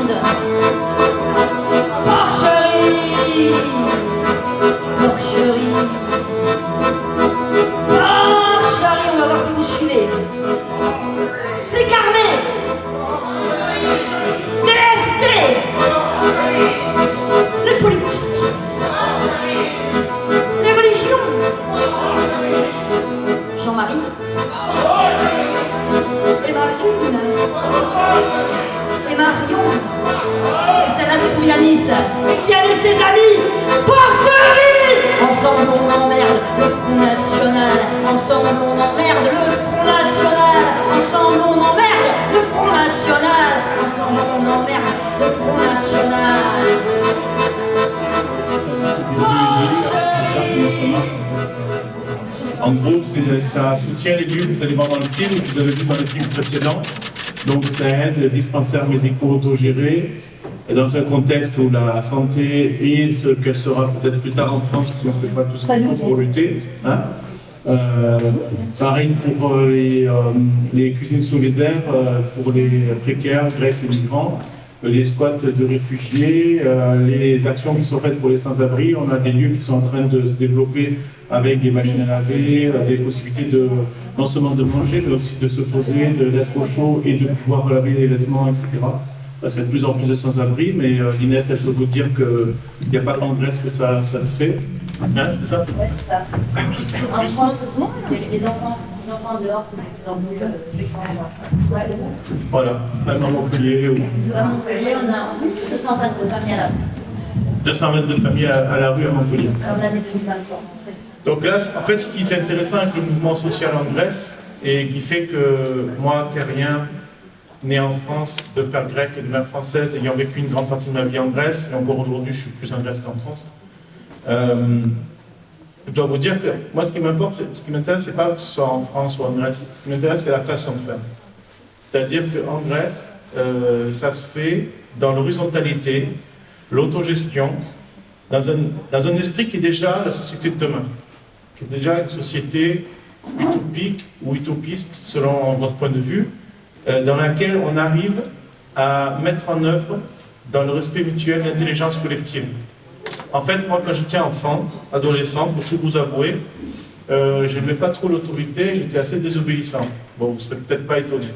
monde. Porcherie, porcherie, porcherie, on va voir si vous suivez. Flic armé, DST, les politiques, les religions, Jean-Marie, et Marine, et Marion, et celle-là c'est pour Yanis, Etienne et ses amis, porcherie. Ensemble on emmerde le Front National, ensemble on emmerde le Front National, ensemble on emmerde le Front National, ensemble on emmerde le Front National. C'est ça, comment ça marche. En gros, ça soutient les luttes, vous allez voir dans le film, vous avez vu dans le film précédent. Donc ça aide les dispensaires médicaux autogérés, dans un contexte où la santé est ce qu'elle sera peut-être plus tard en France si on ne fait pas tout ce qu'il faut pour lutter. Hein. Pareil pour les cuisines solidaires, pour les précaires, grecs et migrants, les squats de réfugiés, les actions qui sont faites pour les sans-abri. On a des lieux qui sont en train de se développer avec des machines à laver, des possibilités de non seulement de manger, mais aussi de se poser, d'être au chaud et de pouvoir laver les vêtements, etc. Parce qu'il y a de plus en plus de sans-abri, mais Linette, elle peut vous dire qu'il n'y a pas tant de Grèce que ça se fait. Hein, c'est ça? Oui, c'est ça. En France, les enfants dehors, c'est de plus en plus Voilà, même à Montpellier. À Montpellier, on a 222 familles à la rue. 222 familles à la rue à Montpellier. Alors l'année 2023. Donc là, en fait, ce qui est intéressant avec le mouvement social en Grèce, et qui fait que moi, terrien, né en France, de père grec et de mère française, ayant vécu une grande partie de ma vie en Grèce, et encore aujourd'hui, je suis plus en Grèce qu'en France, je dois vous dire que moi, ce qui m'intéresse, c'est pas que ce soit en France ou en Grèce. Ce qui m'intéresse, c'est la façon de faire. C'est-à-dire qu'en Grèce, ça se fait dans l'horizontalité, l'autogestion, dans un esprit qui est déjà la société de demain, qui est déjà une société utopique ou utopiste, selon votre point de vue, dans laquelle on arrive à mettre en œuvre, dans le respect mutuel, l'intelligence collective. En fait, moi, quand j'étais enfant, adolescent, pour tout vous avouer, je n'aimais pas trop l'autorité, j'étais assez désobéissant. Bon, vous ne serez peut-être pas étonné.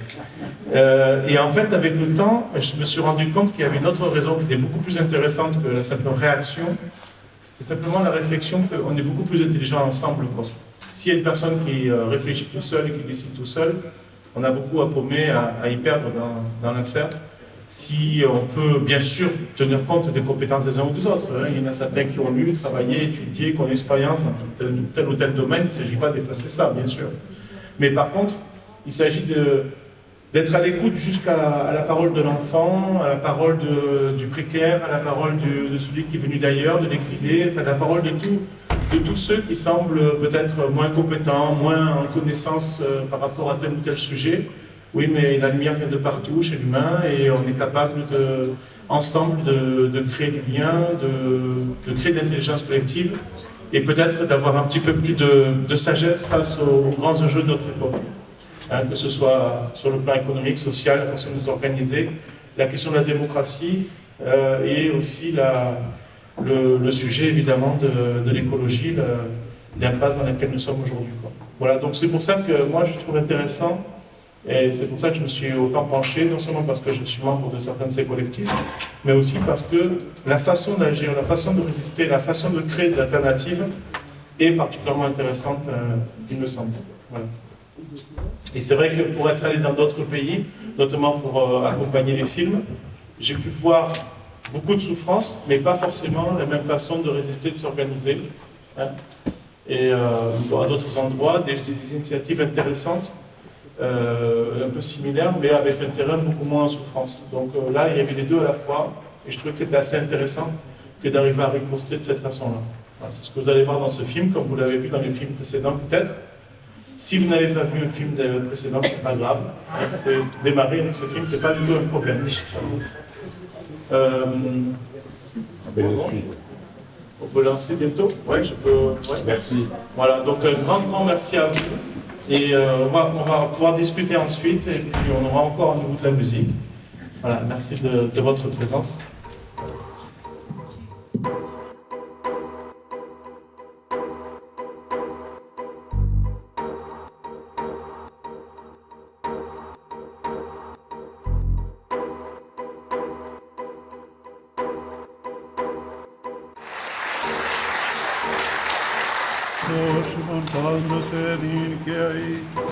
Et en fait, avec le temps, je me suis rendu compte qu'il y avait une autre raison qui était beaucoup plus intéressante que la simple réaction. C'était simplement la réflexion qu'on est beaucoup plus intelligents ensemble, quoi. S'il y a une personne qui réfléchit tout seul et qui décide tout seul, on a beaucoup à paumer, à y perdre dans l'affaire. Si on peut bien sûr tenir compte des compétences des uns ou des autres. Hein. Il y en a certains qui ont lu, travaillé, étudié, qui ont l'expérience dans tel ou tel domaine. Il ne s'agit pas d'effacer ça, bien sûr. Mais par contre, il s'agit d'être à l'écoute jusqu'à la parole de l'enfant, à la parole du précaire, à la parole de celui qui est venu d'ailleurs, de l'exilé, enfin la parole de tous ceux qui semblent peut-être moins compétents, moins en connaissance par rapport à tel ou tel sujet. Oui, mais la lumière vient de partout chez l'humain et on est capable ensemble de créer du lien, de créer de l'intelligence collective et peut-être d'avoir un petit peu plus de sagesse face aux grands enjeux de notre époque. Hein, que ce soit sur le plan économique, social, la façon de nous organiser, la question de la démocratie et aussi le sujet évidemment de l'écologie, l'impasse dans laquelle nous sommes aujourd'hui. Voilà, donc c'est pour ça que moi je trouve intéressant. Et c'est pour ça que je me suis autant penché, non seulement parce que je suis membre de certains de ces collectifs, mais aussi parce que la façon d'agir, la façon de résister, la façon de créer de l'alternative est particulièrement intéressante, il me semble. Voilà. Et c'est vrai que pour être allé dans d'autres pays, notamment pour accompagner les films, j'ai pu voir beaucoup de souffrances, mais pas forcément la même façon de résister, de s'organiser. Hein. Et à d'autres endroits, des initiatives intéressantes, un peu similaire, mais avec un terrain beaucoup moins en souffrance. Donc là, il y avait les deux à la fois, et je trouvais que c'était assez intéressant que d'arriver à riposter de cette façon-là. Voilà, c'est ce que vous allez voir dans ce film, comme vous l'avez vu dans les films précédents peut-être. Si vous n'avez pas vu un film précédent, c'est pas grave. Vous pouvez démarrer avec ce film, c'est pas du tout un problème. On peut lancer bientôt? Oui, je peux. Ouais. Merci. Voilà, donc un grand merci à vous. Et on va pouvoir discuter ensuite, et puis on aura encore au niveau de la musique. Voilà, merci de votre présence.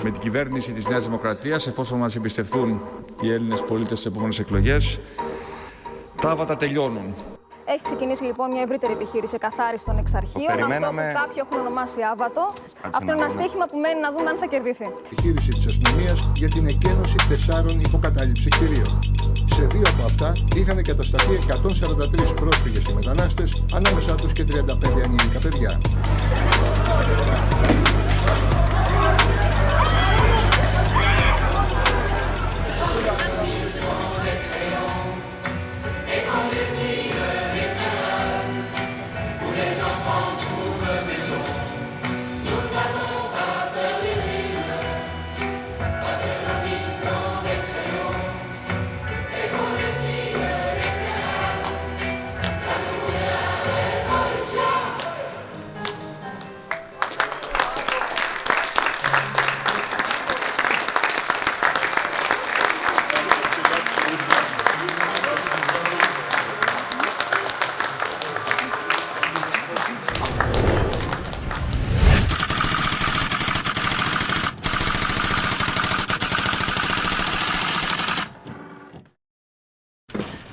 Με την κυβέρνηση της Νέας Δημοκρατίας, εφόσον μας εμπιστευτούν οι Έλληνες πολίτες στις επόμενες εκλογές, τα άβατα τελειώνουν. Έχει ξεκινήσει λοιπόν μια ευρύτερη επιχείρηση εκαθάριση των εξαρχείων. Αυτό που κάποιοι έχουν ονομάσει άβατο. Αυτό είναι ένα στοίχημα που μένει να δούμε αν θα κερδίσει. Επιχείρηση της αστυνομίας για την εκένωση 4 υποκατάληψη κτηρίων. Σε 2 από αυτά είχαν κατασταθεί 143 πρόσφυγες και μετανάστες, ανάμεσά τους και 35 ανήλικα παιδιά.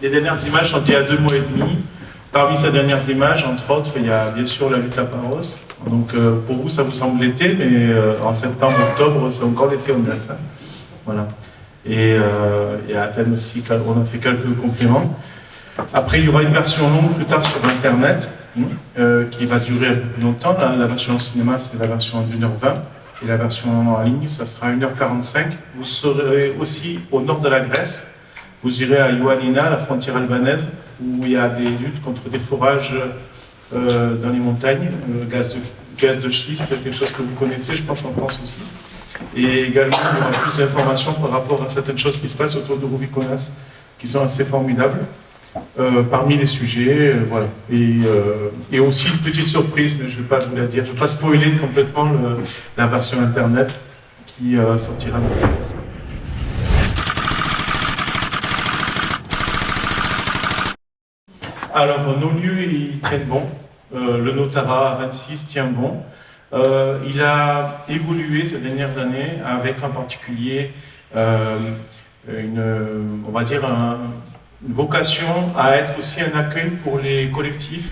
Les dernières images sont il y a 2 mois et demi. Parmi ces dernières images, entre autres, il y a bien sûr la lutte à Paros. Donc pour vous, ça vous semble l'été, mais en septembre, octobre, c'est encore l'été en Grèce. Hein. Voilà. Et à Athènes aussi, on a fait quelques compléments. Après, il y aura une version longue plus tard sur Internet, qui va durer un peu plus longtemps. La version au cinéma, c'est la version d'1h20. Et la version en ligne, ça sera 1h45. Vous serez aussi au nord de la Grèce. Vous irez à Ioannina, la frontière albanaise, où il y a des luttes contre des forages dans les montagnes, gaz de schiste, quelque chose que vous connaissez, je pense, en France aussi. Et également, il y aura plus d'informations par rapport à certaines choses qui se passent autour de Rouvikonas, qui sont assez formidables. Parmi les sujets, voilà. Et aussi une petite surprise, mais je ne vais pas vous la dire, je ne vais pas spoiler complètement la version internet qui sortira bientôt. Alors, nos lieux, ils tiennent bon. Le Notara à 26 tient bon. Il a évolué ces dernières années avec en particulier on va dire une vocation à être aussi un accueil pour les collectifs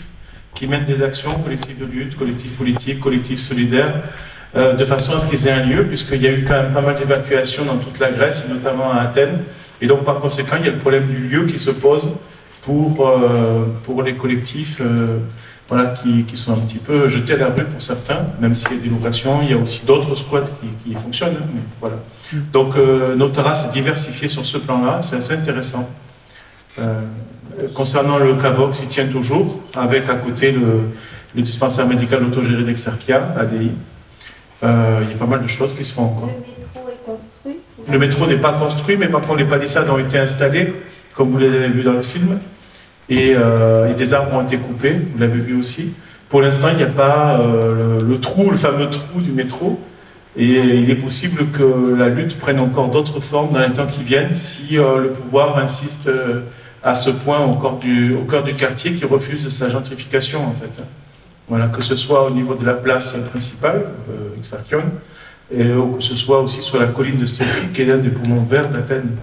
qui mènent des actions, collectifs de lutte, collectifs politiques, collectifs solidaires, de façon à ce qu'ils aient un lieu, puisqu'il y a eu quand même pas mal d'évacuations dans toute la Grèce, et notamment à Athènes. Et donc, par conséquent, il y a le problème du lieu qui se pose pour les collectifs voilà, qui sont un petit peu jetés à la rue pour certains, même s'il y a des locations, il y a aussi d'autres squats qui fonctionnent. Hein, mais voilà. Donc Notara s'est diversifié sur ce plan-là, c'est assez intéressant. Concernant le Cavox, il tient toujours, avec à côté le dispensaire médical autogéré d'Exarchia, ADI. Il y a pas mal de choses qui se font encore. Le métro est construit? Le métro n'est pas construit, mais par contre les palissades ont été installées, comme vous l'avez vu dans le film. Et des arbres ont été coupés, vous l'avez vu aussi. Pour l'instant, il n'y a pas le fameux trou du métro. Et il est possible que la lutte prenne encore d'autres formes dans les temps qui viennent si le pouvoir insiste à ce point au cœur du quartier qui refuse sa gentrification, en fait. Voilà, que ce soit au niveau de la place principale, Exarchion, et que ce soit aussi sur la colline de Stelfi, qui est l'un des poumons verts d'Athènes.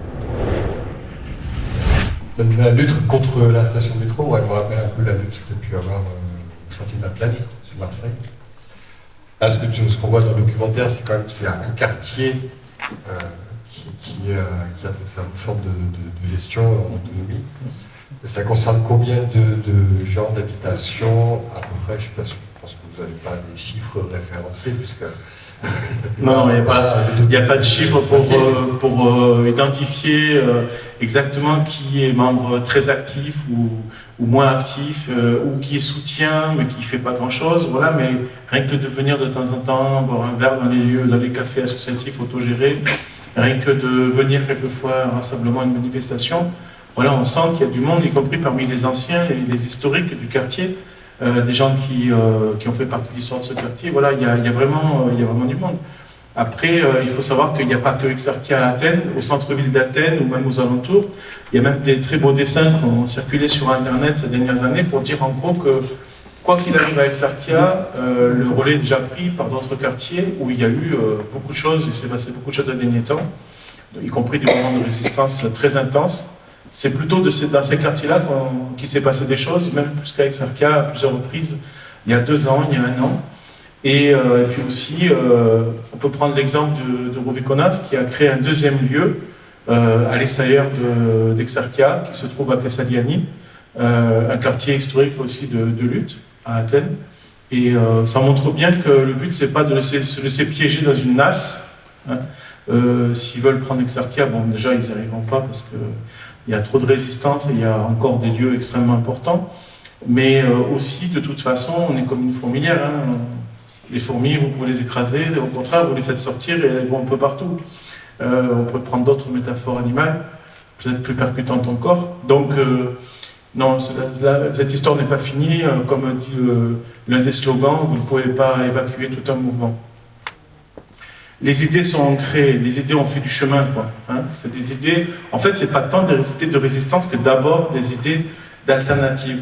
La lutte contre la station de métro, elle me rappelle un peu la lutte qu'il y a pu avoir au chantier de la Plaine, sur Marseille. Là, ce qu'on voit dans le documentaire, c'est quand même un quartier qui a une forme de gestion en autonomie. Et ça concerne combien de genres d'habitation à peu près? Je suis pas sûr, je pense que vous n'avez pas des chiffres référencés, puisque... Non, il n'y a pas de chiffres pour identifier exactement qui est membre très actif ou moins actif, ou qui est soutien mais qui ne fait pas grand-chose. Voilà, mais rien que de venir de temps en temps boire un verre dans les cafés associatifs autogérés, rien que de venir quelquefois à un rassemblement, à une manifestation, voilà, on sent qu'il y a du monde, y compris parmi les anciens et les historiques du quartier, des gens qui ont fait partie de l'histoire de ce quartier. Voilà, il y a vraiment du monde. Après, il faut savoir qu'il n'y a pas que Exarchia à Athènes, au centre-ville d'Athènes ou même aux alentours. Il y a même des très beaux dessins qui ont circulé sur Internet ces dernières années pour dire en gros que, quoi qu'il arrive à Exarchia, le relais est déjà pris par d'autres quartiers où il y a eu beaucoup de choses, il s'est passé beaucoup de choses ces derniers temps, y compris des moments de résistance très intenses. C'est plutôt dans ces quartiers-là qu'il s'est passé des choses, même plus qu'à Exarchia à plusieurs reprises, il y a 2 ans, il y a 1 an. Et puis aussi, on peut prendre l'exemple de Rouviconas qui a créé un 2e lieu à l'extérieur d'Exarchia, qui se trouve à Kassaliani, un quartier historique aussi de lutte à Athènes. Et ça montre bien que le but, c'est pas de se laisser piéger dans une nasse. Hein. S'ils veulent prendre Exarchia, bon, déjà, ils n'y arriveront pas parce qu'il y a trop de résistance et il y a encore des lieux extrêmement importants. Mais aussi, de toute façon, on est comme une fourmilière. Hein. Les fourmis, vous pouvez les écraser, au contraire, vous les faites sortir et elles vont un peu partout. On peut prendre d'autres métaphores animales, peut-être plus percutantes encore. Donc, non, cette histoire n'est pas finie. Comme dit l'un des slogans, vous ne pouvez pas évacuer tout un mouvement. Les idées sont ancrées, les idées ont fait du chemin, quoi. Hein. C'est des idées, en fait, c'est pas tant des idées de résistance que d'abord des idées d'alternative.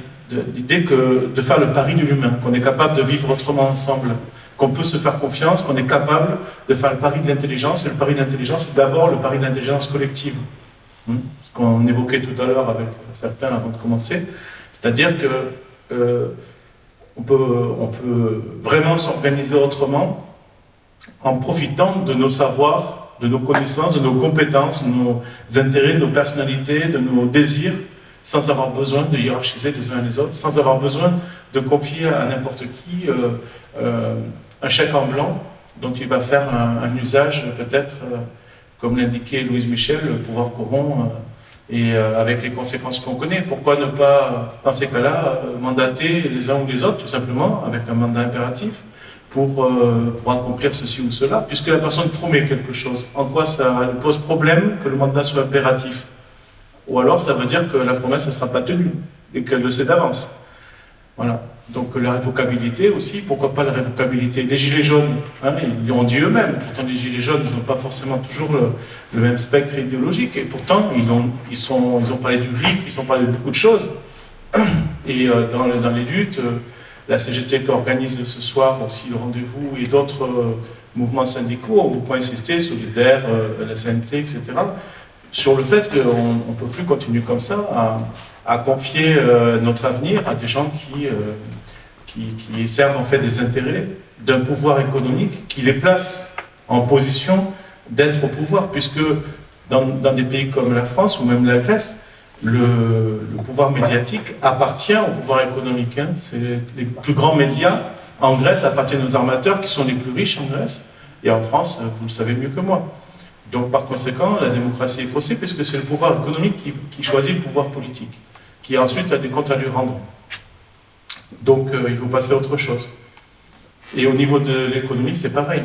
L'idée de faire le pari de l'humain, qu'on est capable de vivre autrement ensemble, qu'on peut se faire confiance, qu'on est capable de faire le pari de l'intelligence, et le pari de l'intelligence, c'est d'abord le pari de l'intelligence collective. Ce qu'on évoquait tout à l'heure avec certains avant de commencer, c'est-à-dire que on peut vraiment s'organiser autrement en profitant de nos savoirs, de nos connaissances, de nos compétences, de nos intérêts, de nos personnalités, de nos désirs, sans avoir besoin de hiérarchiser les uns les autres, sans avoir besoin de confier à n'importe qui un chèque en blanc dont il va faire un usage peut-être, comme l'indiquait Louise Michel, le pouvoir corrompt, et avec les conséquences qu'on connaît. Pourquoi ne pas, dans ces cas-là, mandater les uns ou les autres, tout simplement, avec un mandat impératif, pour accomplir ceci ou cela, puisque la personne promet quelque chose. En quoi ça pose problème que le mandat soit impératif? Ou alors ça veut dire que la promesse ne sera pas tenue, et qu'elle le sait d'avance. Voilà. Donc la révocabilité aussi, pourquoi pas la révocabilité? Les gilets jaunes, hein, ils l'ont dit eux-mêmes, pourtant les gilets jaunes, ils n'ont pas forcément toujours le même spectre idéologique, et pourtant ils ont parlé du RIC, ils ont parlé de beaucoup de choses. Et dans les luttes, la CGT qui organise ce soir aussi le rendez-vous, et d'autres mouvements syndicaux ont beaucoup insisté, Solidaire, la CNT, etc., sur le fait qu'on ne peut plus continuer comme ça à confier notre avenir à des gens qui servent en fait des intérêts d'un pouvoir économique qui les place en position d'être au pouvoir, puisque dans des pays comme la France ou même la Grèce, le pouvoir médiatique appartient au pouvoir économique. Hein. Les plus grands médias en Grèce appartiennent aux armateurs qui sont les plus riches en Grèce, et en France, vous le savez mieux que moi. Donc par conséquent, la démocratie est faussée puisque c'est le pouvoir économique qui choisit le pouvoir politique, qui ensuite a des comptes à lui rendre. Donc il faut passer à autre chose. Et au niveau de l'économie, c'est pareil.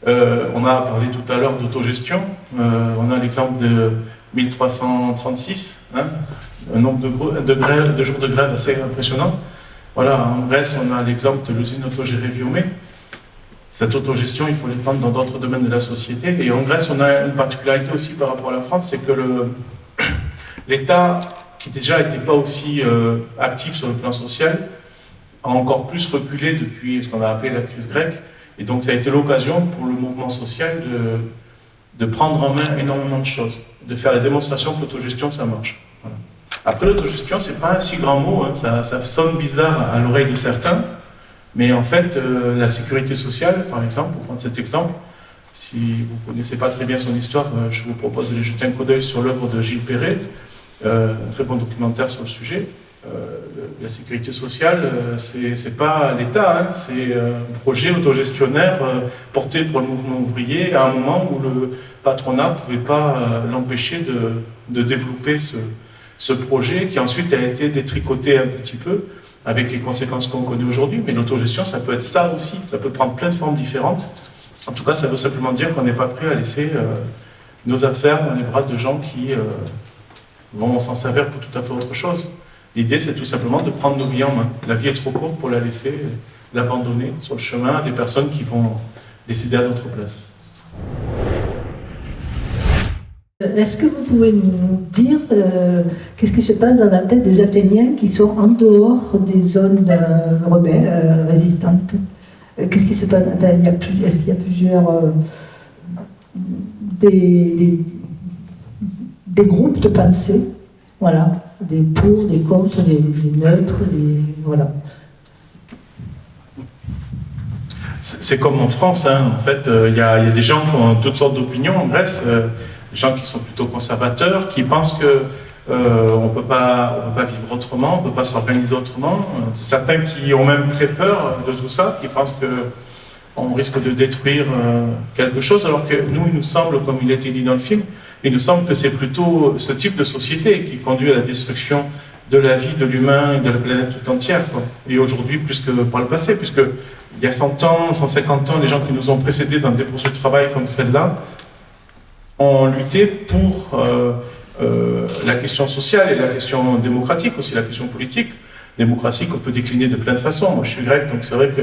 On a parlé tout à l'heure d'autogestion. On a l'exemple de 1336, hein, un nombre de jours de grève assez impressionnant. Voilà, en Grèce, on a l'exemple de l'usine autogérée Viomé. Cette autogestion, il faut l'étendre dans d'autres domaines de la société. Et en Grèce, on a une particularité aussi par rapport à la France, c'est que l'État, qui déjà n'était pas aussi actif sur le plan social, a encore plus reculé depuis ce qu'on a appelé la crise grecque. Et donc ça a été l'occasion pour le mouvement social de prendre en main énormément de choses, de faire la démonstration que l'autogestion, ça marche. Voilà. Après, l'autogestion, c'est pas un si grand mot, hein, ça sonne bizarre à l'oreille de certains. Mais en fait, la sécurité sociale, par exemple, pour prendre cet exemple, si vous ne connaissez pas très bien son histoire, je vous propose d'aller jeter un coup d'œil sur l'œuvre de Gilles Perret, un très bon documentaire sur le sujet. La sécurité sociale, c'est pas l'État, hein, c'est un projet autogestionnaire porté pour le mouvement ouvrier à un moment où le patronat ne pouvait pas l'empêcher de développer ce projet qui ensuite a été détricoté un petit peu, avec les conséquences qu'on connaît aujourd'hui, mais l'autogestion, ça peut être ça aussi, ça peut prendre plein de formes différentes. En tout cas, ça veut simplement dire qu'on n'est pas prêt à laisser nos affaires dans les bras de gens vont s'en servir pour tout à fait autre chose. L'idée, c'est tout simplement de prendre nos vies en main. La vie est trop courte pour la laisser, l'abandonner sur le chemin à des personnes qui vont décider à notre place. Est-ce que vous pouvez nous dire qu'est-ce qui se passe dans la tête des Athéniens qui sont en dehors des zones rebelles, résistantes? Qu'est-ce qui se passe? Est-ce qu'il y a plusieurs des groupes de pensée, voilà, des pour, des contre, des neutres, voilà. C'est comme en France, hein. En fait, il y a des gens qui ont toutes sortes d'opinions en Grèce, des gens qui sont plutôt conservateurs, qui pensent que on peut pas vivre autrement, on peut pas s'organiser autrement. Certains qui ont même très peur de tout ça, qui pensent que on risque de détruire quelque chose, alors que nous, il nous semble, comme il a été dit dans le film, il nous semble que c'est plutôt ce type de société qui conduit à la destruction de la vie de l'humain et de la planète tout entière, quoi. Et aujourd'hui, plus que par le passé, puisque il y a 100 ans, 150 ans, les gens qui nous ont précédés dans des poursuites de travail comme celle-là ont lutté pour la question sociale et la question démocratique, aussi la question politique. Démocratie qu'on peut décliner de plein de façons. Moi, je suis grec, donc c'est vrai que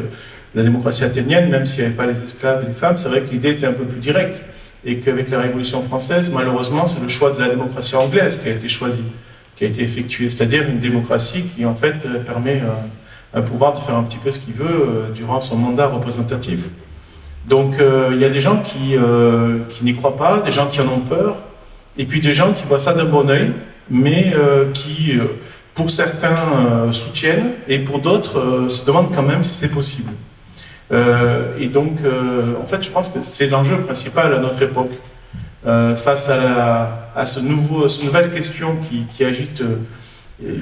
la démocratie athénienne, même s'il n'y avait pas les esclaves et les femmes, c'est vrai que l'idée était un peu plus directe. Et qu'avec la Révolution française, malheureusement, c'est le choix de la démocratie anglaise qui a été choisi, qui a été effectué. C'est-à-dire une démocratie qui, en fait, permet un pouvoir de faire un petit peu ce qu'il veut durant son mandat représentatif. Donc, il y a des gens qui n'y croient pas, des gens qui en ont peur, et puis des gens qui voient ça d'un bon œil, mais qui, pour certains, soutiennent, et pour d'autres, se demandent quand même si c'est possible. Et donc, en fait, je pense que c'est l'enjeu principal à notre époque, face à cette nouvelle question qui agite,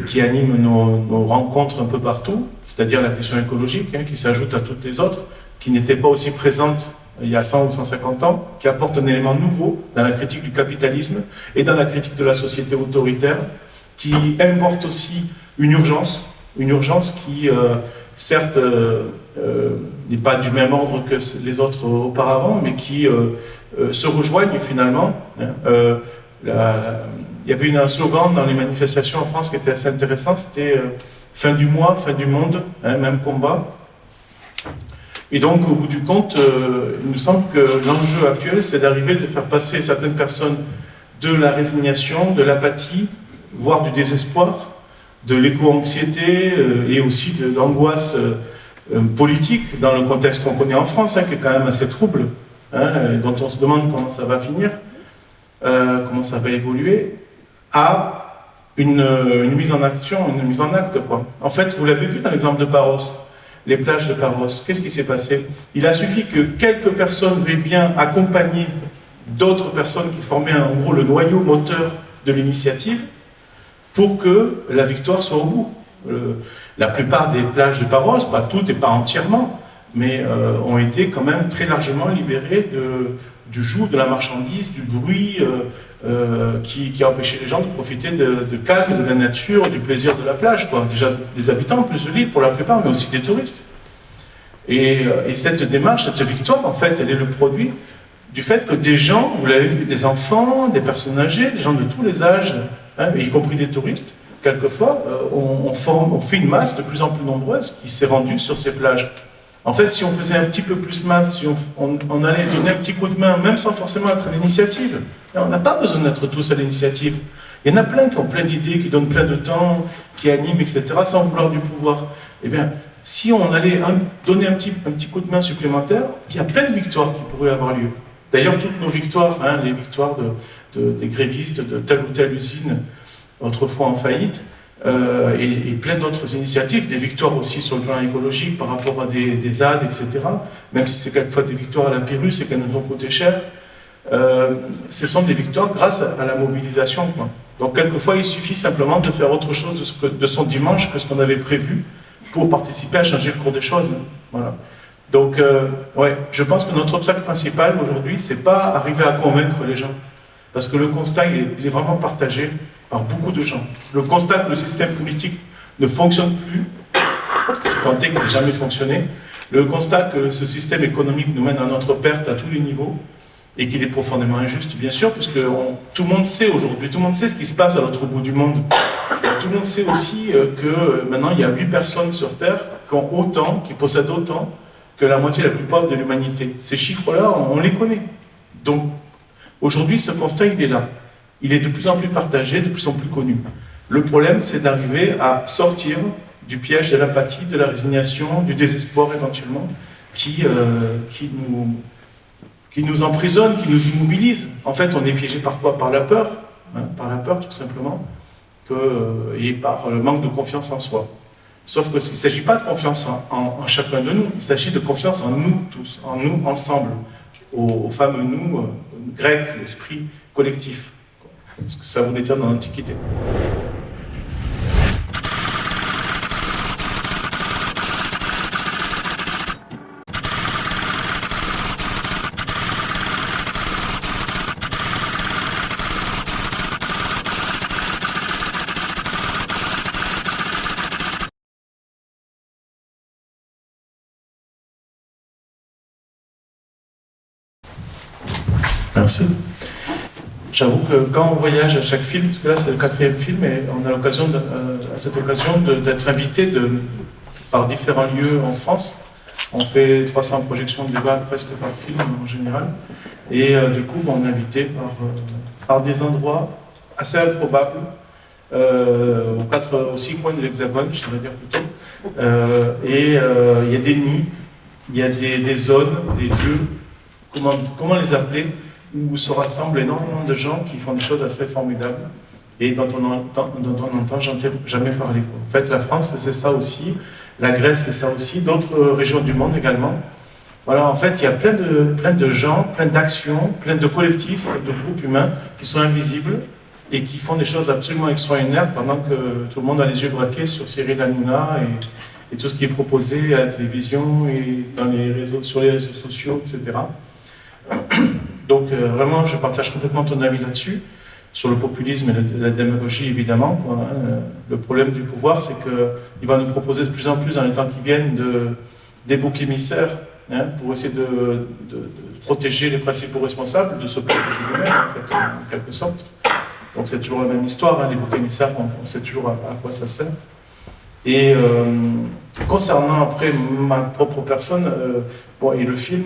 qui anime nos rencontres un peu partout, c'est-à-dire la question écologique, hein, qui s'ajoute à toutes les autres, qui n'étaient pas aussi présentes il y a 100 ou 150 ans, qui apporte un élément nouveau dans la critique du capitalisme et dans la critique de la société autoritaire, qui importe aussi une urgence qui, certes, n'est pas du même ordre que les autres auparavant, mais qui se rejoignent finalement. Il y avait un slogan dans les manifestations en France qui était assez intéressant, c'était fin du mois, fin du monde, hein, même combat. Et donc, au bout du compte, il nous semble que l'enjeu actuel, c'est d'arriver de faire passer certaines personnes de la résignation, de l'apathie, voire du désespoir, de l'éco-anxiété et aussi de l'angoisse politique dans le contexte qu'on connaît en France, hein, qui est quand même assez trouble, hein, dont on se demande comment ça va finir, comment ça va évoluer, à une mise en action, une mise en acte, quoi. En fait, vous l'avez vu dans l'exemple de Paros, les plages de Paros. Qu'est-ce qui s'est passé? Il a suffi que quelques personnes veuillent bien accompagner d'autres personnes qui formaient en gros le noyau moteur de l'initiative pour que la victoire soit au bout. La plupart des plages de Paros, pas toutes et pas entièrement, mais ont été quand même très largement libérées du joug, de la marchandise, du bruit qui a empêché les gens de profiter de calme, de la nature, du plaisir de la plage, quoi. Déjà des habitants en plus de l'île pour la plupart, mais aussi des touristes. Et cette démarche, cette victoire, en fait, elle est le produit du fait que des gens, vous l'avez vu, des enfants, des personnes âgées, des gens de tous les âges, hein, y compris des touristes, quelquefois, on fait une masse de plus en plus nombreuse qui s'est rendue sur ces plages. En fait, si on faisait un petit peu plus masse, si on allait donner un petit coup de main, même sans forcément être à l'initiative, on n'a pas besoin d'être tous à l'initiative. Il y en a plein qui ont plein d'idées, qui donnent plein de temps, qui animent, etc., sans vouloir du pouvoir. Eh bien, si on allait donner un petit coup de main supplémentaire, il y a plein de victoires qui pourraient avoir lieu. D'ailleurs, toutes nos victoires, hein, les victoires des grévistes de telle ou telle usine, autrefois en faillite, et plein d'autres initiatives, des victoires aussi sur le plan écologique par rapport à des ZAD, etc., même si c'est quelquefois des victoires à la Pyrrhus et qu'elles nous ont coûté cher, ce sont des victoires grâce à la mobilisation, quoi. Donc quelquefois il suffit simplement de faire autre chose de son dimanche que ce qu'on avait prévu pour participer à changer le cours des choses. Voilà. Donc ouais, je pense que notre obstacle principal aujourd'hui, c'est pas arriver à convaincre les gens, parce que le constat il est vraiment partagé par beaucoup de gens. Le constat que le système politique ne fonctionne plus, si tant est qu'il n'ait jamais fonctionné, le constat que ce système économique nous mène à notre perte à tous les niveaux, et qu'il est profondément injuste, bien sûr, puisque tout le monde sait aujourd'hui, tout le monde sait ce qui se passe à l'autre bout du monde. Tout le monde sait aussi que maintenant il y a 8 personnes sur Terre qui possèdent autant que la moitié la plus pauvre de l'humanité. Ces chiffres-là, on les connaît. Donc aujourd'hui, ce constat, il est là. Il est de plus en plus partagé, de plus en plus connu. Le problème, c'est d'arriver à sortir du piège de l'apathie, de la résignation, du désespoir éventuellement, qui nous emprisonne, qui nous immobilise. En fait, on est piégé par quoi? Par la peur, par la peur tout simplement, et par le manque de confiance en soi. Sauf qu'il ne s'agit pas de confiance en chacun de nous, il s'agit de confiance en nous tous, en nous ensemble, au fameux nous grec, l'esprit collectif, ce que ça voulait dire dans l'Antiquité. Merci. J'avoue que quand on voyage à chaque film, parce que là c'est le 4e film, et on a l'occasion, à cette occasion d'être invité par différents lieux en France. On fait 300 projections de débat presque par film en général. Et du coup, on est invité par des endroits assez improbables, aux 6 coins de l'Hexagone, je devrais dire plutôt. Il y a des nids, il y a des zones, des lieux, comment les appeler, où se rassemblent énormément de gens qui font des choses assez formidables et dont on n'entend jamais parler. En fait, la France, c'est ça aussi, la Grèce, c'est ça aussi, d'autres régions du monde également. Voilà, en fait, il y a plein de gens, plein d'actions, plein de collectifs, de groupes humains qui sont invisibles et qui font des choses absolument extraordinaires pendant que tout le monde a les yeux braqués sur Cyril Hanouna et tout ce qui est proposé à la télévision et sur les réseaux sociaux, etc. Donc vraiment, je partage complètement ton avis là-dessus, sur le populisme et la démagogie évidemment. Le problème du pouvoir, c'est qu'il va nous proposer de plus en plus dans les temps qui viennent des boucs émissaires pour essayer de protéger les principaux responsables, de se protéger eux-mêmes en fait, en quelque sorte. Donc c'est toujours la même histoire, les boucs émissaires, on sait toujours à quoi ça sert. Et concernant après ma propre personne, et le film,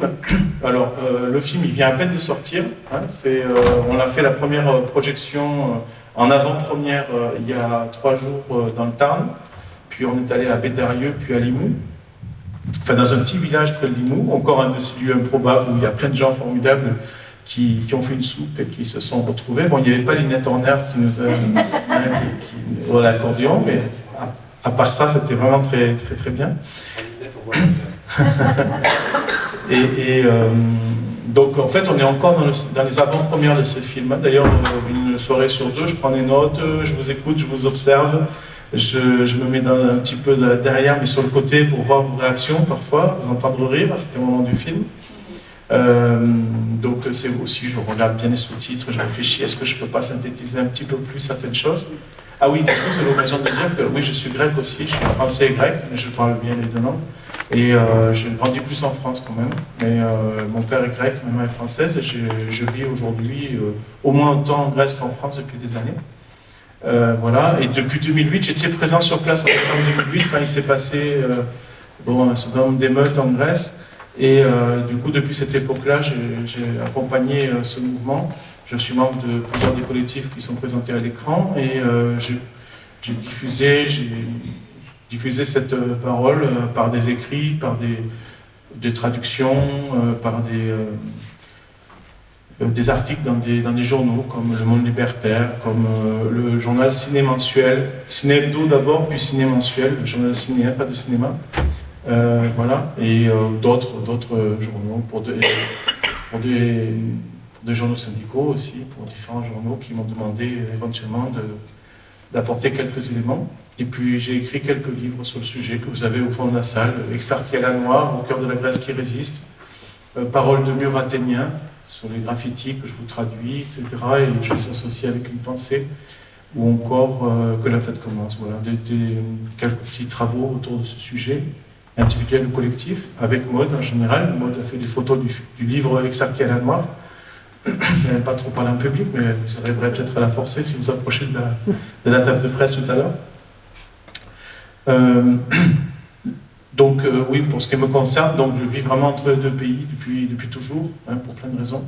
alors le film il vient à peine de sortir, on a fait la première projection en avant-première il y a 3 jours dans le Tarn, puis on est allé à Bédarieux, puis à Limoux, enfin dans un petit village près de Limoux, encore un de ces lieux improbables où il y a plein de gens formidables qui ont fait une soupe et qui se sont retrouvés. Bon, il n'y avait pas Linette Horner qui nous a l'accordéon, mais à part ça, c'était vraiment très, très, très bien. Donc, en fait, on est encore dans les avant-premières de ce film. D'ailleurs, une soirée sur 2, je prends des notes, je vous écoute, je vous observe. Je me mets un petit peu derrière, mais sur le côté, pour voir vos réactions, parfois, vous entendre rire à certains moments du film. Donc, c'est aussi, je regarde bien les sous-titres, je réfléchis, est-ce que je ne peux pas synthétiser un petit peu plus certaines choses? Ah oui, du coup, c'est l'occasion de dire que oui, je suis grec aussi, je suis français et grec, mais je parle bien les deux langues. Et j'ai grandi plus en France quand même. Mais mon père est grec, ma mère est française, et je vis aujourd'hui au moins autant en Grèce qu'en France depuis des années. Voilà, et depuis 2008, j'étais présent sur place en décembre 2008 quand il s'est passé un certain nombre d'émeutes en Grèce. Et du coup, depuis cette époque-là, j'ai accompagné ce mouvement. Je suis membre de plusieurs des collectifs qui sont présentés à l'écran et j'ai diffusé cette parole par des écrits, par des traductions, par des articles dans des journaux comme Le Monde Libertaire, comme le journal Ciné Mensuel, Ciné Hebdo d'abord, puis Ciné Mensuel, le journal ciné, pas de cinéma. Voilà, et d'autres journaux pour des journaux syndicaux aussi, pour différents journaux qui m'ont demandé éventuellement d'apporter quelques éléments. Et puis j'ai écrit quelques livres sur le sujet que vous avez au fond de la salle, Exarchie à la noire, Au cœur de la Grèce qui résiste, Paroles de murs athéniens, sur les graffitis que je vous traduis, etc. Et je les associe avec une pensée, ou encore Que la fête commence. Voilà, quelques petits travaux autour de ce sujet, individuel ou collectif, avec Maud en général. Maud a fait des photos du livre Exarchie à la noire. Je n'aime pas trop parler en public, mais vous arriverez peut-être à la forcer si vous approchez de la table de presse tout à l'heure. Donc oui, pour ce qui me concerne, donc je vis vraiment entre deux pays depuis toujours, hein, pour plein de raisons.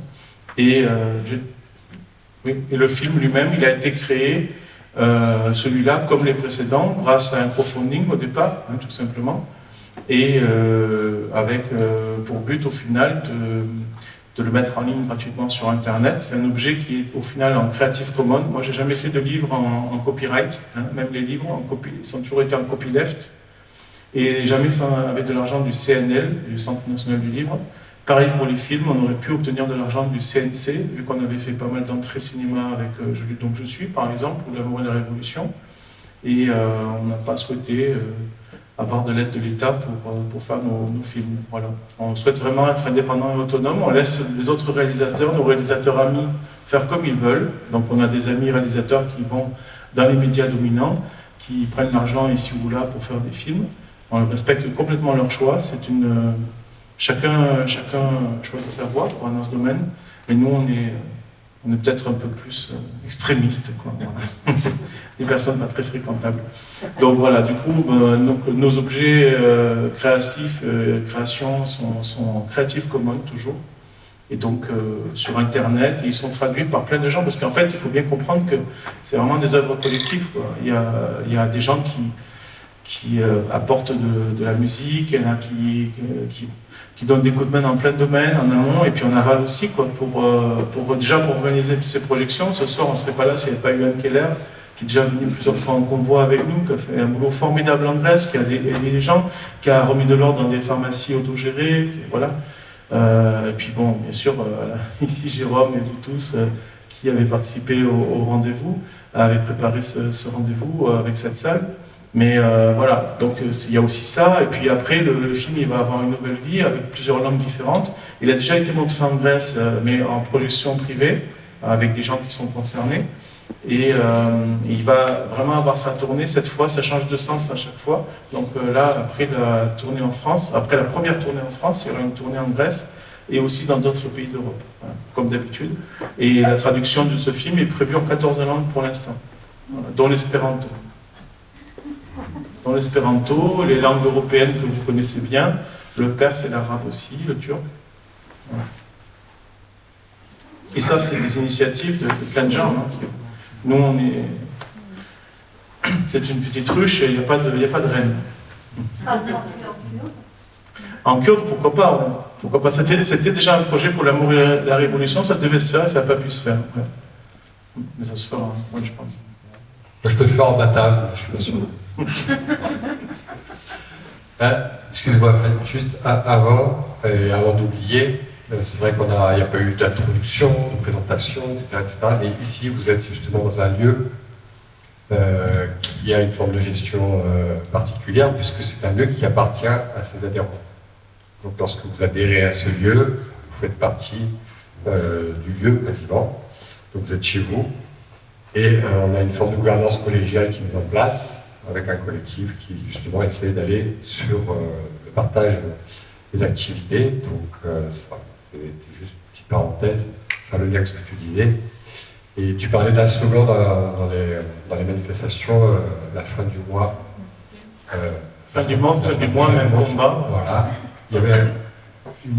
Et, oui, et le film lui-même, il a été créé, celui-là, comme les précédents, grâce à un crowdfunding au départ, hein, tout simplement, et avec pour but au final de le mettre en ligne gratuitement sur Internet. C'est un objet qui est au final en Creative Commons. Moi, j'ai jamais fait de livre en copyright, hein, même les livres ils ont toujours été en copyleft, et jamais sans avec de l'argent du CNL, du Centre National du Livre. Pareil pour les films, on aurait pu obtenir de l'argent du CNC, vu qu'on avait fait pas mal d'entrées cinéma avec Donc Je suis, par exemple, ou L'amour et la Révolution, et on n'a pas souhaité avoir de l'aide de l'État pour faire nos films. Voilà. On souhaite vraiment être indépendant et autonome, on laisse les autres réalisateurs, nos réalisateurs amis, faire comme ils veulent. Donc on a des amis réalisateurs qui vont dans les médias dominants, qui prennent l'argent ici ou là pour faire des films. On respecte complètement leur choix, c'est une... Chacun choisit sa voie dans ce domaine, mais nous on est peut-être un peu plus extrémistes, quoi. Des personnes pas très fréquentables. Donc voilà, du coup, nos objets créations sont Creative Commons toujours, et donc sur Internet, et ils sont traduits par plein de gens, parce qu'en fait, il faut bien comprendre que c'est vraiment des œuvres collectives, quoi. Il y a des gens qui apportent de la musique, il y en a qui donnent des coups de main dans plein de domaines, en amont, et puis en aval aussi, quoi, pour organiser toutes ces projections. Ce soir, on ne serait pas là s'il n'y avait pas eu Anne Keller, qui est déjà venu plusieurs fois en convoi avec nous, qui a fait un boulot formidable en Grèce, qui a aidé les gens, qui a remis de l'ordre dans des pharmacies autogérées, voilà. Et puis bon, bien sûr, ici Jérôme et vous tous qui avez participé au rendez-vous, avaient préparé ce rendez-vous avec cette salle. Mais voilà, donc il y a aussi ça, et puis après le film il va avoir une nouvelle vie avec plusieurs langues différentes. Il a déjà été montré en Grèce, mais en projection privée, avec des gens qui sont concernés, et il va vraiment avoir sa tournée. Cette fois, ça change de sens à chaque fois. Donc là, après la tournée en France, après la première tournée en France, il y aura une tournée en Grèce, et aussi dans d'autres pays d'Europe, hein, comme d'habitude. Et la traduction de ce film est prévue en 14 langues pour l'instant, voilà, dont l'espéranto. Dans l'espéranto, les langues européennes que vous connaissez bien, le perse et l'arabe aussi, le turc. Voilà. Et ça, c'est des initiatives de plein de gens. Hein, parce que nous, on est... C'est une petite ruche et il n'y a pas de reine. En kurde, pourquoi pas, ouais. Pourquoi pas. C'était déjà un projet pour l'amour et la révolution, ça devait se faire et ça n'a pas pu se faire. Ouais. Mais ça se fera, hein, ouais, je pense. Je peux le faire en batave, je suis pas sûr. Excuse-moi, juste avant d'oublier, c'est vrai qu'il n'y a pas eu d'introduction, de présentation, etc., mais ici vous êtes justement dans un lieu qui a une forme de gestion particulière, puisque c'est un lieu qui appartient à ses adhérents. Donc lorsque vous adhérez à ce lieu, vous faites partie du lieu quasiment, donc vous êtes chez vous, et on a une forme de gouvernance collégiale qui est mise en place, avec un collectif qui justement essaie d'aller sur le partage des activités. Donc c'était juste une petite parenthèse, faire le lien avec ce que tu disais. Et tu parlais d'un slogan dans les manifestations, la fin du mois. Fin du mois, même combat. Voilà. Il y avait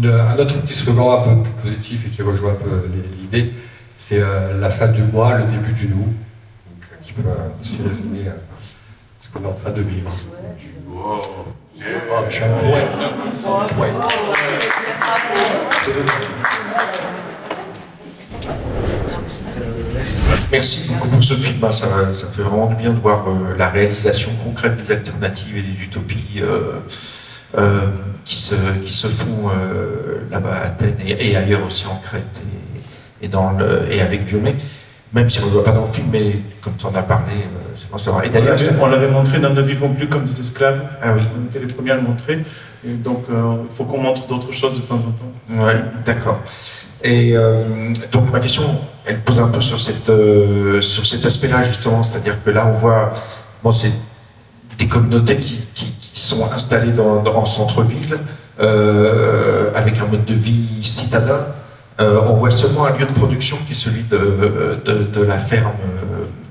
un autre petit slogan un peu plus positif et qui rejoint un peu l'idée, c'est la fin du mois, le début du nous. Donc, qui peut aussi résumer ce qu'on est en train de vivre. Oh, je suis un poète. Merci beaucoup pour ce film. Ça fait vraiment du bien de voir la réalisation concrète des alternatives et des utopies qui se font là-bas à Athènes et ailleurs aussi en Crète et avec Viomé. Même si on ne le voit pas dans le film, mais comme tu en as parlé, c'est bon savoir. Et d'ailleurs, on l'avait montré dans Ne vivons plus comme des esclaves. Ah oui. On était les premiers à le montrer. Et donc, il faut qu'on montre d'autres choses de temps en temps. Oui, d'accord. Et donc, ma question, elle pose un peu sur cet aspect-là, justement. C'est-à-dire que là, on voit, bon, c'est des communautés qui sont installées en centre-ville, avec un mode de vie citadin. On voit seulement un lieu de production qui est celui de la ferme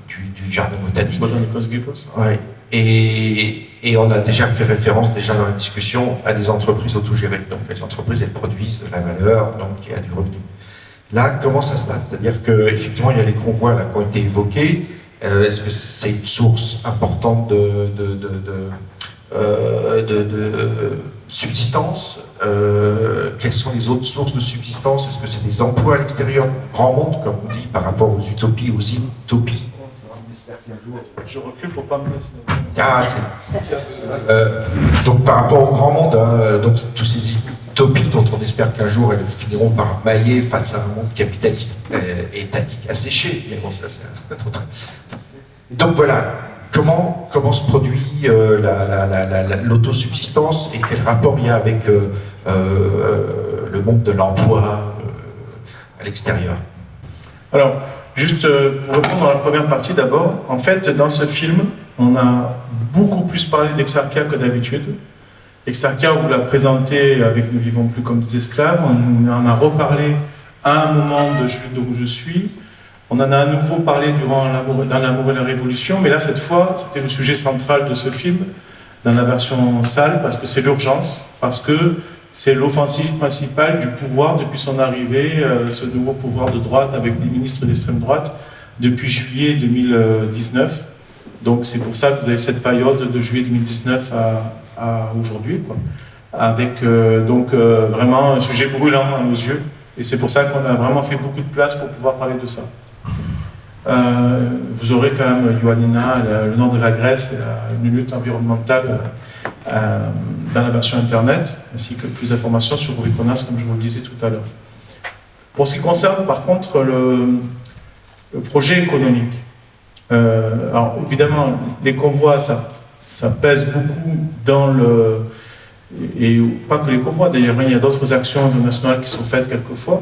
du jardin botanique. Ouais. Et on a déjà fait référence dans la discussion à des entreprises autogérées. Donc les entreprises, elles produisent de la valeur, donc il y a du revenu. Là, comment ça se passe? C'est-à-dire qu'effectivement, il y a les convois là, qui ont été évoqués. Est-ce que c'est une source importante de subsistance? Quelles sont les autres sources de subsistance? Est-ce que c'est des emplois à l'extérieur? Grand monde, comme on dit, par rapport aux utopies, aux utopies. Je recule pour pas me laisser. Donc par rapport au grand monde, hein, donc tous ces utopies dont on espère qu'un jour elles finiront par mailler face à un monde capitaliste étatique asséché. Mais bon, ça c'est un autre. Donc voilà, comment se produit l'autosubsistance et quel rapport il y a avec le monde de l'emploi à l'extérieur? Alors, juste pour répondre à la première partie d'abord, en fait, dans ce film, on a beaucoup plus parlé d'Exarchia que d'habitude. Exarchia, on vous l'a présenté avec Nous vivons plus comme des esclaves, on en a reparlé à un moment de où je suis, on en a à nouveau parlé dans L'amour et la révolution, mais là, cette fois, c'était le sujet central de ce film, dans la version sale, parce que c'est l'urgence, parce que c'est l'offensive principale du pouvoir depuis son arrivée, ce nouveau pouvoir de droite avec des ministres d'extrême droite depuis juillet 2019. Donc c'est pour ça que vous avez cette période de juillet 2019 à aujourd'hui, quoi. Avec vraiment un sujet brûlant à nos yeux. Et c'est pour ça qu'on a vraiment fait beaucoup de place pour pouvoir parler de ça. Vous aurez quand même Ioannina, le nord de la Grèce, une lutte environnementale dans la version internet, ainsi que plus d'informations sur Rubiconas, comme je vous le disais tout à l'heure. Pour ce qui concerne par contre le projet économique, alors évidemment les convois ça pèse beaucoup dans le... et pas que les convois d'ailleurs, il y a d'autres actions internationales qui sont faites quelquefois.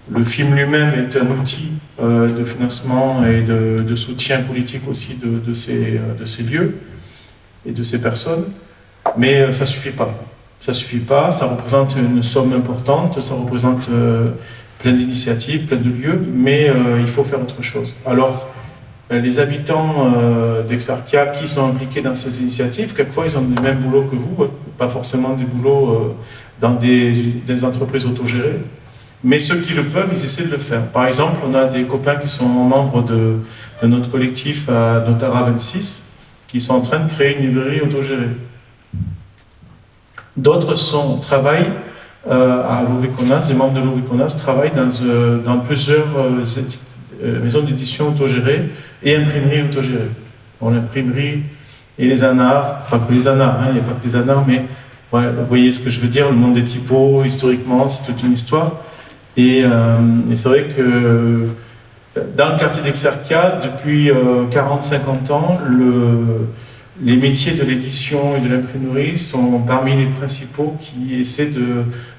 Le film lui-même est un outil de financement et de soutien politique aussi de ces lieux et de ces personnes. Mais ça ne suffit pas. Ça ne suffit pas, ça représente une somme importante, ça représente plein d'initiatives, plein de lieux, mais il faut faire autre chose. Alors, les habitants d'Exarchia qui sont impliqués dans ces initiatives, quelquefois ils ont le même boulot que vous, pas forcément des boulots dans des entreprises autogérées, mais ceux qui le peuvent, ils essaient de le faire. Par exemple, on a des copains qui sont membres de notre collectif à Notara 26, qui sont en train de créer une librairie autogérée. D'autres travaillent à Louviconas, des membres de Louviconas travaillent dans plusieurs maisons d'édition autogérées et imprimeries autogérées. Bon, l'imprimerie et les anars, pas que les anars, il n'y a pas que des anars, mais ouais, vous voyez ce que je veux dire, le monde des typos, historiquement, c'est toute une histoire. Et c'est vrai que dans le quartier d'Exarchia, depuis 40-50 ans, les métiers de l'édition et de l'imprimerie sont parmi les principaux qui essaient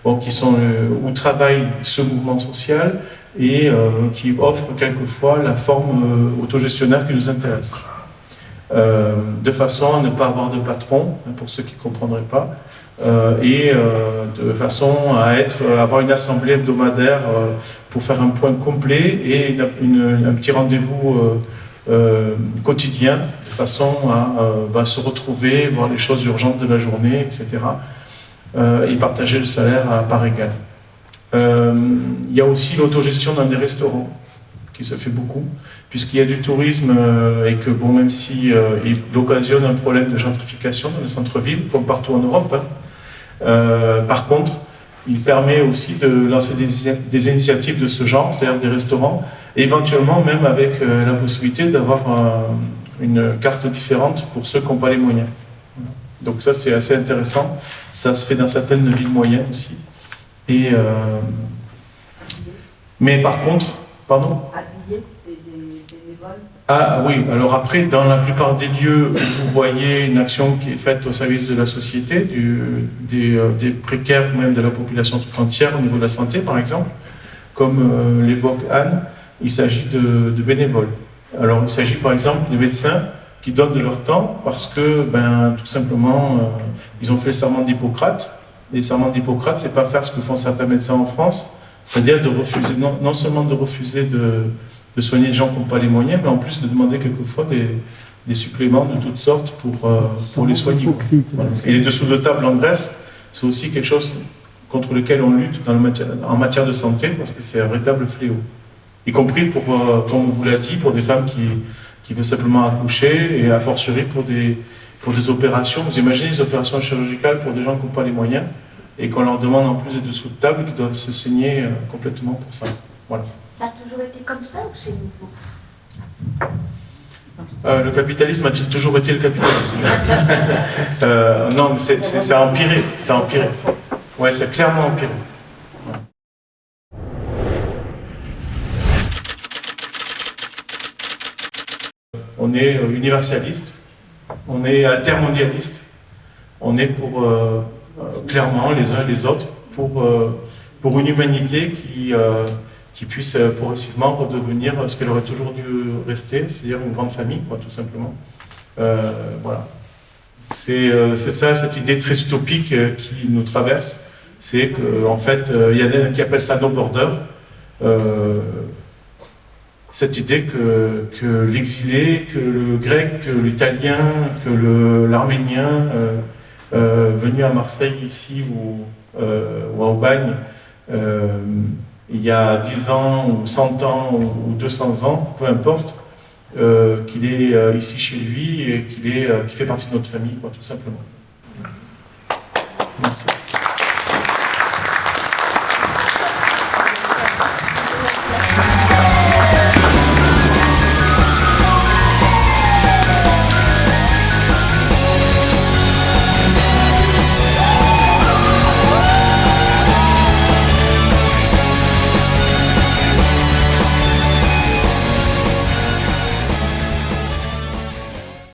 où travaille ce mouvement social et qui offrent quelquefois la forme autogestionnaire qui nous intéresse. De façon à ne pas avoir de patron, pour ceux qui ne comprendraient pas, et de façon à avoir une assemblée hebdomadaire pour faire un point complet et un petit rendez-vous quotidien, de façon à se retrouver, voir les choses urgentes de la journée, etc. Et partager le salaire à part égale. Il y a aussi l'autogestion dans des restaurants, qui se fait beaucoup, puisqu'il y a du tourisme et que, bon, même si il occasionne un problème de gentrification dans les centres-villes, comme partout en Europe, par contre, il permet aussi de lancer des initiatives de ce genre, c'est-à-dire des restaurants, et éventuellement même avec la possibilité d'avoir une carte différente pour ceux qui n'ont pas les moyens. Donc ça, c'est assez intéressant. Ça se fait dans certaines villes moyennes aussi. Mais par contre, pardon ? Habillés, c'est des bénévoles. Ah oui, alors après, dans la plupart des lieux où vous voyez une action qui est faite au service de la société, des précaires ou même de la population tout entière au niveau de la santé, par exemple, comme l'évoque Anne, il s'agit de bénévoles. Alors il s'agit par exemple de médecins qui donnent de leur temps parce que, tout simplement, ils ont fait le serment d'Hippocrate. Et le serment d'Hippocrate, c'est pas faire ce que font certains médecins en France, C'est-à-dire de refuser, non seulement de refuser de soigner les gens qui n'ont pas les moyens, mais en plus de demander quelquefois des suppléments de toutes sortes pour les soigner. Voilà. Et les dessous de table en Grèce, c'est aussi quelque chose contre lequel on lutte en matière de santé, parce que c'est un véritable fléau. Y compris pour, comme on vous l'a dit, pour des femmes qui veulent simplement accoucher, et a fortiori pour des opérations. Vous imaginez des opérations chirurgicales pour des gens qui n'ont pas les moyens, et qu'on leur demande en plus des dessous de table qui doivent se saigner complètement pour ça. Voilà. Ça a toujours été comme ça ou c'est nouveau? Le capitalisme a-t-il toujours été le capitalisme? Non, mais c'est empiré, c'est empiré. Ouais, c'est clairement empiré. On est universaliste, on est altermondialiste, on est pour, clairement, les uns et les autres, pour une humanité qui puisse progressivement redevenir ce qu'elle aurait toujours dû rester, c'est-à-dire une grande famille, quoi, tout simplement. Voilà. C'est ça, cette idée très utopique qui nous traverse, c'est qu'en fait, il y en a qui appellent ça no border, cette idée que l'exilé, que le grec, que l'italien, que l'arménien venu à Marseille ici ou à Aubagne, il y a 10 ans ou 100 ans ou 200 ans, peu importe, qu'il est ici chez lui et qu'il fait partie de notre famille, quoi, tout simplement. Merci.